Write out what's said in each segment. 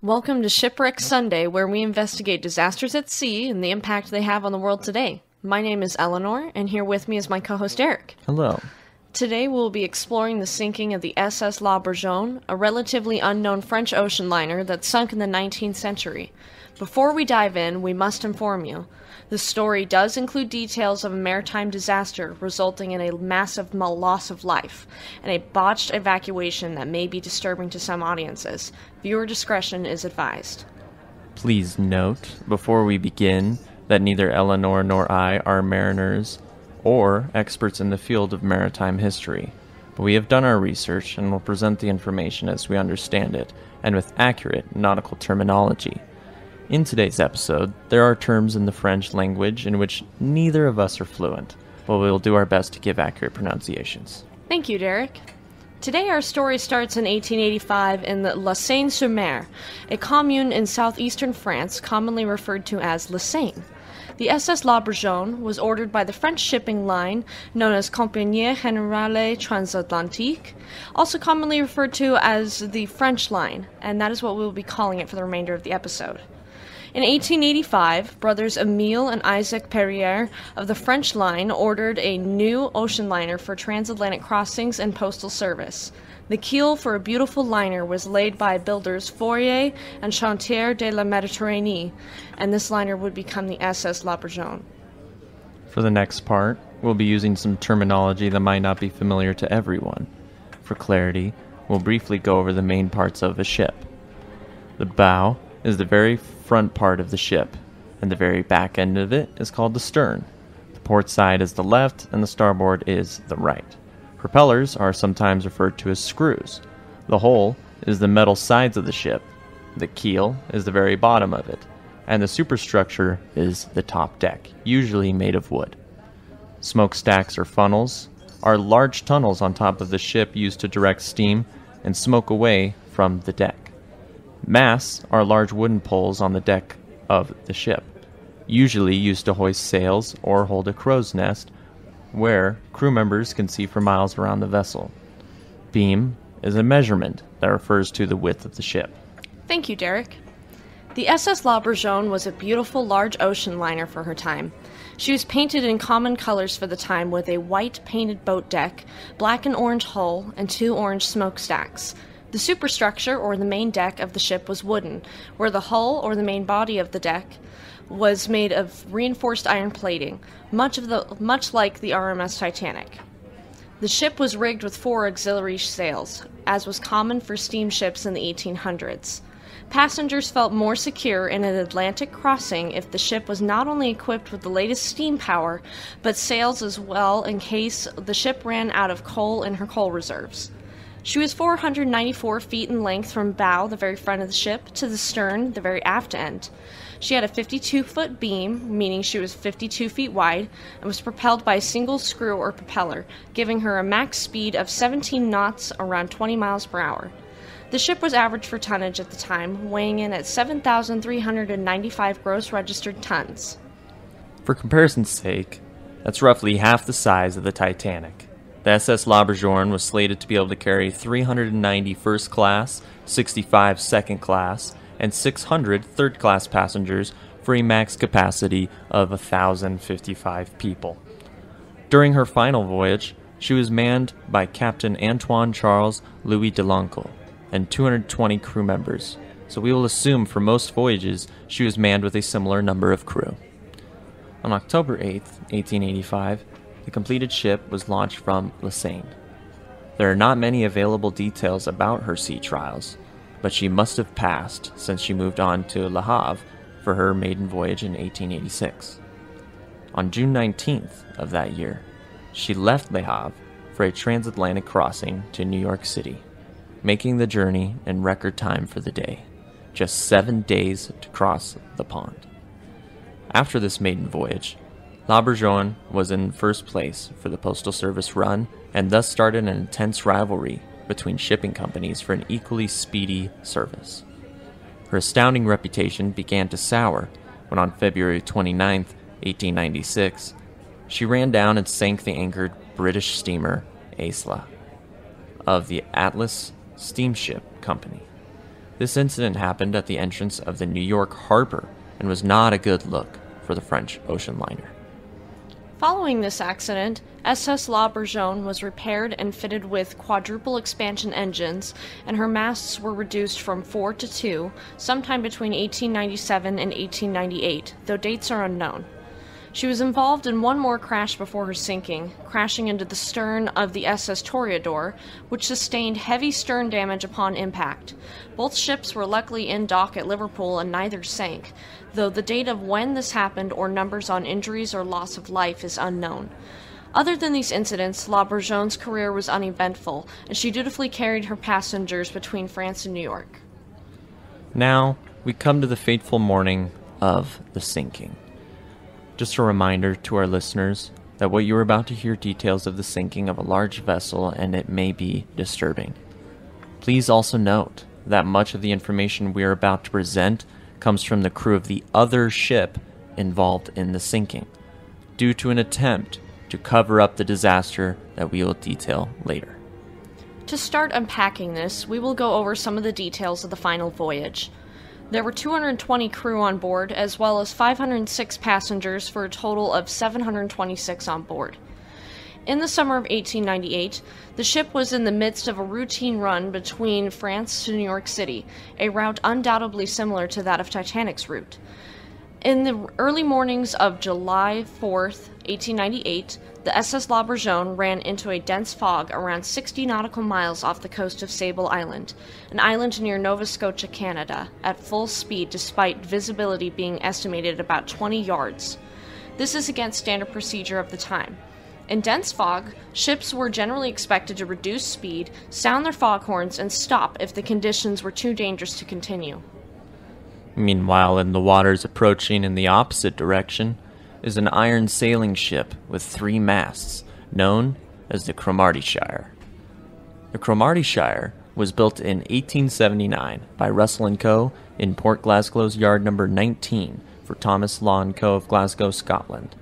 Welcome to Shipwreck Sunday, where we investigate disasters at sea and the impact they have on the world today. My name is Eleanor, and here with me is my co-host Eric. Hello. Today we'll be exploring the sinking of the SS La Bourgogne, a relatively unknown French ocean liner that sunk in the 19th century. Before we dive in, we must inform you. The story does include details of a maritime disaster resulting in a massive loss of life, and a botched evacuation that may be disturbing to some audiences. Viewer discretion is advised. Please note, before we begin, that neither Eleanor nor I are mariners or experts in the field of maritime history, but we have done our research and will present the information as we understand it, and with accurate nautical terminology. In today's episode, there are terms in the French language in which neither of us are fluent, but we will do our best to give accurate pronunciations. Thank you, Derek. Today our story starts in 1885 in the La Seine-sur-Mer, a commune in southeastern France commonly referred to as La Seine. The SS La Bourgogne was ordered by the French shipping line known as Compagnie Générale Transatlantique, also commonly referred to as the French Line, and that is what we will be calling it for the remainder of the episode. In 1885, brothers Emile and Isaac Perrier of the French Line ordered a new ocean liner for transatlantic crossings and postal service. The keel for a beautiful liner was laid by builders Fourier and Chantier de la Méditerranée, and this liner would become the SS La Bourgogne. For the next part, we'll be using some terminology that might not be familiar to everyone. For clarity, we'll briefly go over the main parts of a ship. The bow is the very front part of the ship, and the very back end of it is called the stern. The port side is the left, and the starboard is the right. Propellers are sometimes referred to as screws. The hull is the metal sides of the ship. The keel is the very bottom of it, and the superstructure is the top deck, usually made of wood. Smokestacks or funnels are large tunnels on top of the ship used to direct steam and smoke away from the deck. Masts are large wooden poles on the deck of the ship, usually used to hoist sails or hold a crow's nest where crew members can see for miles around the vessel. Beam is a measurement that refers to the width of the ship. Thank you, Derek. The SS La Bourgogne was a beautiful large ocean liner for her time. She was painted in common colors for the time with a white painted boat deck, black and orange hull, and 2 orange smokestacks. The superstructure, or the main deck of the ship, was wooden, where the hull, or the main body of the deck, was made of reinforced iron plating, much like the RMS Titanic. The ship was rigged with 4 auxiliary sails, as was common for steamships in the 1800s. Passengers felt more secure in an Atlantic crossing if the ship was not only equipped with the latest steam power, but sails as well in case the ship ran out of coal in her coal reserves. She was 494 feet in length from bow, the very front of the ship, to the stern, the very aft end. She had a 52-foot beam, meaning she was 52 feet wide, and was propelled by a single screw or propeller, giving her a max speed of 17 knots, around 20 miles per hour. The ship was average for tonnage at the time, weighing in at 7,395 gross registered tons. For comparison's sake, that's roughly half the size of the Titanic. The SS La Bourgogne was slated to be able to carry 390 first class, 65 second class, and 600 third class passengers for a max capacity of 1,055 people. During her final voyage, she was manned by Captain Antoine Charles Louis Delangle and 220 crew members, so we will assume for most voyages she was manned with a similar number of crew. On October 8, 1885, the completed ship was launched from La Seine. There are not many available details about her sea trials, but she must have passed since she moved on to Le Havre for her maiden voyage in 1886. On June 19th of that year, she left Le Havre for a transatlantic crossing to New York City, making the journey in record time for the day, just 7 days to cross the pond. After this maiden voyage, La Bourgogne was in first place for the Postal Service run and thus started an intense rivalry between shipping companies for an equally speedy service. Her astounding reputation began to sour when on February 29, 1896, she ran down and sank the anchored British steamer Aisla of the Atlas Steamship Company. This incident happened at the entrance of the New York harbor and was not a good look for the French ocean liner. Following this accident, SS La Bourgogne was repaired and fitted with quadruple expansion engines, and her masts were reduced from 4 to 2 sometime between 1897 and 1898, though dates are unknown. She was involved in one more crash before her sinking, crashing into the stern of the SS Toreador, which sustained heavy stern damage upon impact. Both ships were luckily in dock at Liverpool and neither sank, though the date of when this happened or numbers on injuries or loss of life is unknown. Other than these incidents, La Bourgogne's career was uneventful, and she dutifully carried her passengers between France and New York. Now, we come to the fateful morning of the sinking. Just a reminder to our listeners that what you are about to hear details of the sinking of a large vessel, and it may be disturbing. Please also note that much of the information we are about to present comes from the crew of the other ship involved in the sinking, due to an attempt to cover up the disaster that we will detail later. To start unpacking this, we will go over some of the details of the final voyage. There were 220 crew on board, as well as 506 passengers, for a total of 726 on board. In the summer of 1898, the ship was in the midst of a routine run between France to New York City, a route undoubtedly similar to that of Titanic's route. In the early mornings of July 4th, 1898, the SS La Bourgogne ran into a dense fog around 60 nautical miles off the coast of Sable Island, an island near Nova Scotia, Canada, at full speed despite visibility being estimated at about 20 yards. This is against standard procedure of the time. In dense fog, ships were generally expected to reduce speed, sound their foghorns, and stop if the conditions were too dangerous to continue. Meanwhile, in the waters approaching in the opposite direction is an iron sailing ship with 3 masts, known as the Cromartyshire. The Cromartyshire was built in 1879 by Russell & Co. in Port Glasgow's Yard Number 19 for Thomas Law & Co. of Glasgow, Scotland.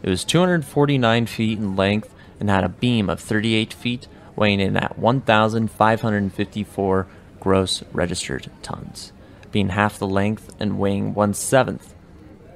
It was 249 feet in length and had a beam of 38 feet, weighing in at 1,554 gross registered tons, being half the length and weighing 1/7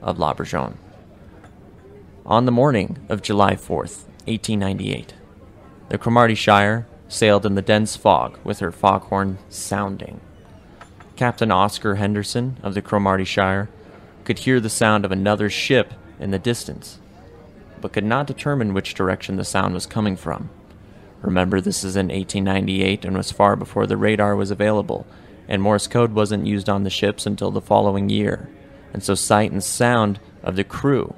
of La Bourgogne. On the morning of July 4th, 1898, the Cromartyshire sailed in the dense fog with her foghorn sounding. Captain Oscar Henderson of the Cromartyshire could hear the sound of another ship in the distance, but could not determine which direction the sound was coming from. Remember, this is in 1898 and was far before the radar was available, and Morse code wasn't used on the ships until the following year, and so sight and sound of the crew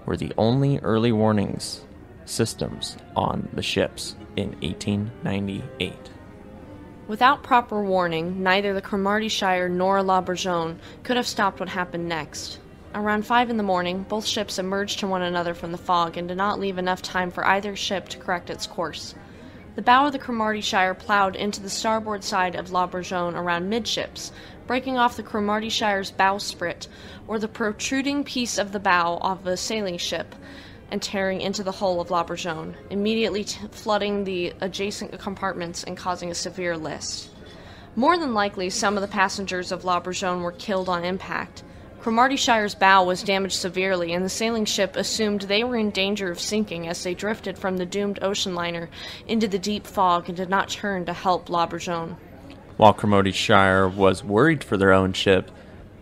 were the only early warnings systems on the ships in 1898. Without proper warning, neither the Cromartyshire nor La Bourgogne could have stopped what happened next. Around 5 in the morning, both ships emerged to one another from the fog and did not leave enough time for either ship to correct its course. The bow of the Cromartyshire plowed into the starboard side of La Bourgogne around midships, breaking off the Cromartyshire's bowsprit, or the protruding piece of the bow of a sailing ship, and tearing into the hull of La Bourgogne, immediately flooding the adjacent compartments and causing a severe list. More than likely, some of the passengers of La Bourgogne were killed on impact. Cromartyshire's bow was damaged severely, and the sailing ship assumed they were in danger of sinking as they drifted from the doomed ocean liner into the deep fog and did not turn to help La Bourgogne. While Cromartyshire was worried for their own ship,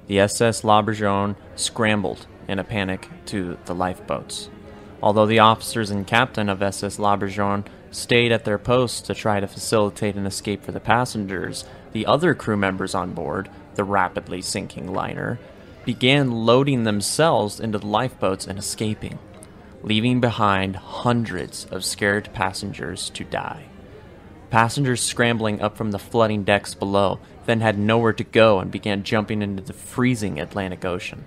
the SS La Bourgogne scrambled in a panic to the lifeboats. Although the officers and captain of SS La Bourgogne stayed at their posts to try to facilitate an escape for the passengers, the other crew members on board, the rapidly sinking liner, began loading themselves into the lifeboats and escaping, leaving behind hundreds of scared passengers to die. Passengers scrambling up from the flooding decks below then had nowhere to go and began jumping into the freezing Atlantic Ocean.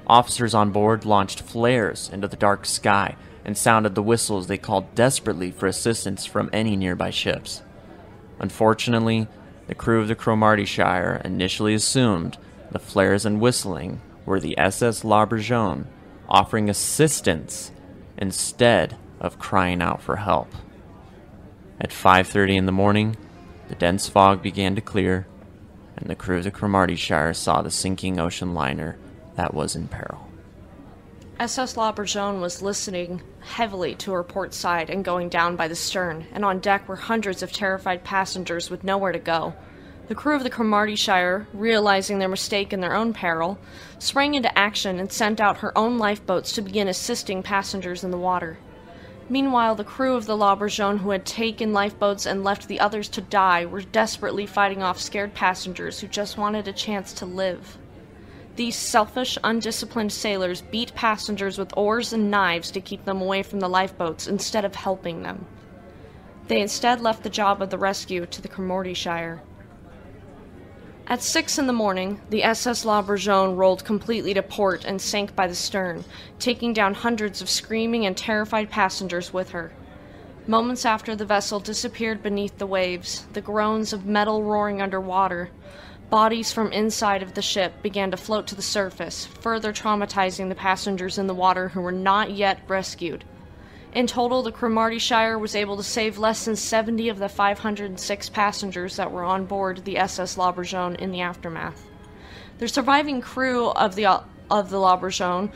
Officers on board launched flares into the dark sky and sounded the whistles they called desperately for assistance from any nearby ships. Unfortunately, the crew of the Cromartyshire initially assumed the flares and whistling were the SS La Bourgogne offering assistance instead of crying out for help. At 5:30 in the morning, the dense fog began to clear, and the crew of the Cromartyshire saw the sinking ocean liner that was in peril. SS La Bourgogne was listening heavily to her port side and going down by the stern, and on deck were hundreds of terrified passengers with nowhere to go. The crew of the Cromartyshire, realizing their mistake in their own peril, sprang into action and sent out her own lifeboats to begin assisting passengers in the water. Meanwhile, the crew of the La Bourgogne, who had taken lifeboats and left the others to die, were desperately fighting off scared passengers who just wanted a chance to live. These selfish, undisciplined sailors beat passengers with oars and knives to keep them away from the lifeboats instead of helping them. They instead left the job of the rescue to the Cromartyshire. At 6 in the morning, the SS La Bourgogne rolled completely to port and sank by the stern, taking down hundreds of screaming and terrified passengers with her. Moments after the vessel disappeared beneath the waves, the groans of metal roaring underwater, bodies from inside of the ship began to float to the surface, further traumatizing the passengers in the water who were not yet rescued. In total, the Cromartyshire was able to save less than 70 of the 506 passengers that were on board the SS La Bourgogne in the aftermath. The surviving crew of the La Bourgogne,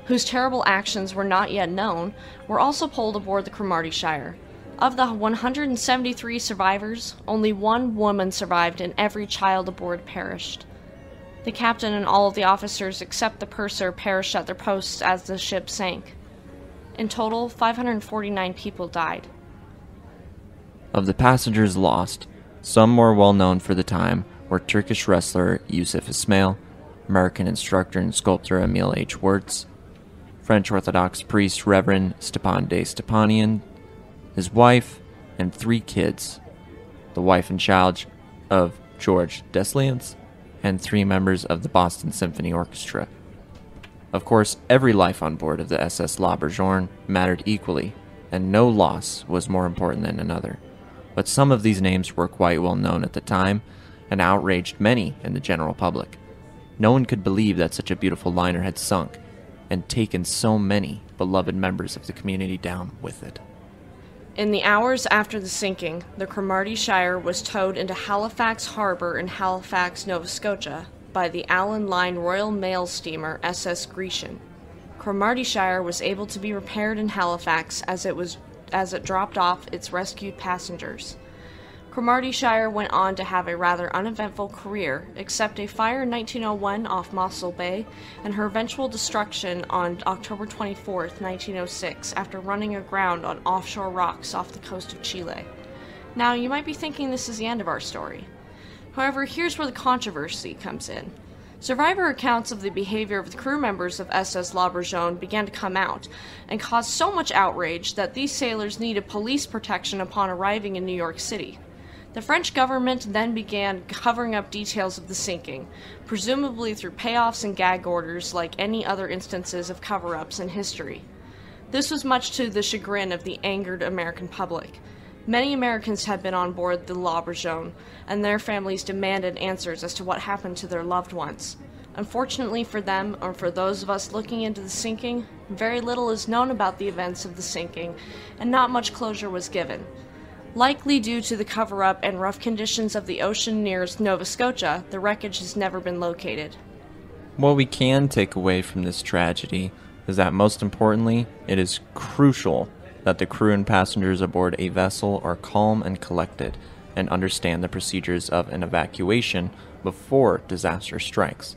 whose terrible actions were not yet known, were also pulled aboard the Cromartyshire. Of the 173 survivors, only one woman survived and every child aboard perished. The captain and all of the officers except the purser perished at their posts as the ship sank. In total, 549 people died. Of the passengers lost, some more well known for the time were Turkish wrestler Yusuf Ismail, American instructor and sculptor Emil H. Wirtz, French Orthodox priest Reverend Stepan de Stepanian, his wife, and 3 kids, the wife and child of George Deslians, and 3 members of the Boston Symphony Orchestra. Of course, every life on board of the SS La Bourgogne mattered equally, and no loss was more important than another. But some of these names were quite well known at the time, and outraged many in the general public. No one could believe that such a beautiful liner had sunk, and taken so many beloved members of the community down with it. In the hours after the sinking, the Cromartyshire was towed into Halifax Harbor in Halifax, Nova Scotia, by the Allan Line Royal Mail steamer SS Grecian. Cromartyshire was able to be repaired in Halifax as it dropped off its rescued passengers. Cromartyshire went on to have a rather uneventful career, except a fire in 1901 off Mossel Bay and her eventual destruction on October 24, 1906, after running aground on offshore rocks off the coast of Chile. Now, you might be thinking this is the end of our story. However, here's where the controversy comes in. Survivor accounts of the behavior of the crew members of SS La Bourgogne began to come out, and caused so much outrage that these sailors needed police protection upon arriving in New York City. The French government then began covering up details of the sinking, presumably through payoffs and gag orders like any other instances of cover-ups in history. This was much to the chagrin of the angered American public. Many Americans had been on board the La Bourgogne, and their families demanded answers as to what happened to their loved ones. Unfortunately for them, or for those of us looking into the sinking, very little is known about the events of the sinking, and not much closure was given. Likely due to the cover-up and rough conditions of the ocean near Nova Scotia, the wreckage has never been located. What we can take away from this tragedy is that, most importantly, it is crucial that the crew and passengers aboard a vessel are calm and collected and understand the procedures of an evacuation before disaster strikes.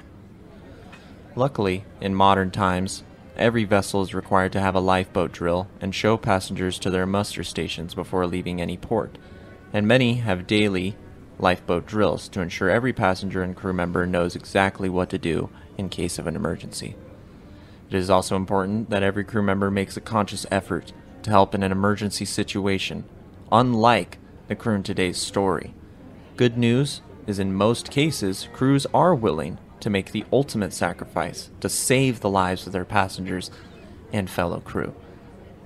Luckily, in modern times, every vessel is required to have a lifeboat drill and show passengers to their muster stations before leaving any port, and many have daily lifeboat drills to ensure every passenger and crew member knows exactly what to do in case of an emergency. It is also important that every crew member makes a conscious effort to help in an emergency situation, unlike the crew in today's story. Good news is, in most cases, crews are willing to make the ultimate sacrifice to save the lives of their passengers and fellow crew.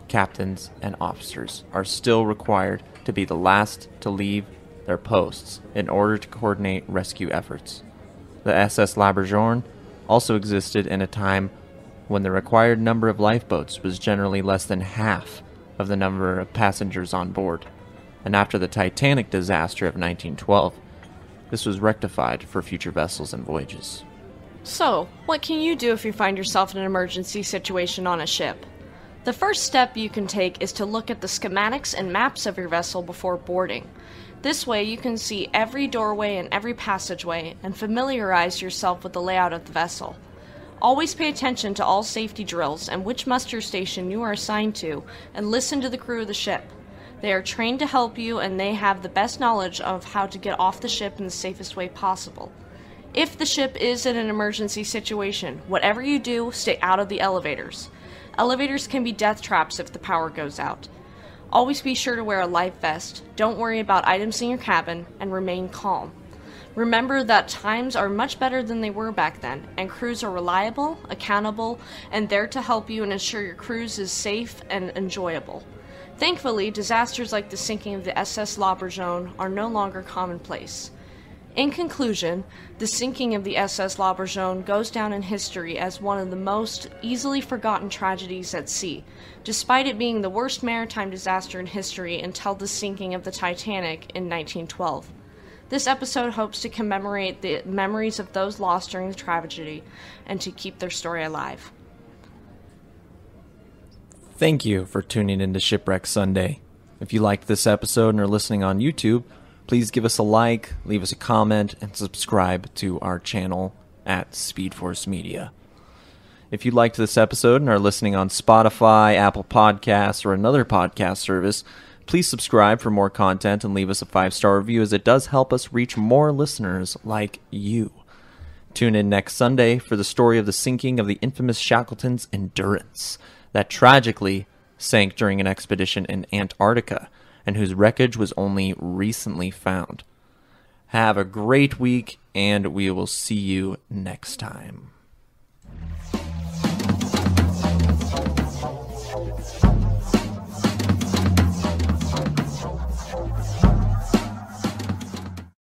Captains and officers are still required to be the last to leave their posts in order to coordinate rescue efforts. The SS La Bourgogne also existed in a time when the required number of lifeboats was generally less than half of the number of passengers on board, and after the Titanic disaster of 1912, This was rectified for future vessels and voyages. So, what can you do if you find yourself in an emergency situation on a ship? The first step you can take is to look at the schematics and maps of your vessel before boarding. This way you can see every doorway and every passageway and familiarize yourself with the layout of the vessel. Always pay attention to all safety drills and which muster station you are assigned to, and listen to the crew of the ship. They are trained to help you, and they have the best knowledge of how to get off the ship in the safest way possible. If the ship is in an emergency situation, whatever you do, stay out of the elevators. Elevators can be death traps if the power goes out. Always be sure to wear a life vest, don't worry about items in your cabin, and remain calm. Remember that times are much better than they were back then, and crews are reliable, accountable, and there to help you and ensure your cruise is safe and enjoyable. Thankfully, disasters like the sinking of the SS La Bourgogne are no longer commonplace. In conclusion, the sinking of the SS La Bourgogne goes down in history as one of the most easily forgotten tragedies at sea, despite it being the worst maritime disaster in history until the sinking of the Titanic in 1912. This episode hopes to commemorate the memories of those lost during the tragedy and to keep their story alive. Thank you for tuning into Shipwreck Sunday. If you liked this episode and are listening on YouTube, please give us a like, leave us a comment, and subscribe to our channel at Speedforce Media. If you liked this episode and are listening on Spotify, Apple Podcasts, or another podcast service, please subscribe for more content and leave us a 5-star review, as it does help us reach more listeners like you. Tune in next Sunday for the story of the sinking of the infamous Shackleton's Endurance that tragically sank during an expedition in Antarctica and whose wreckage was only recently found. Have a great week, and we will see you next time.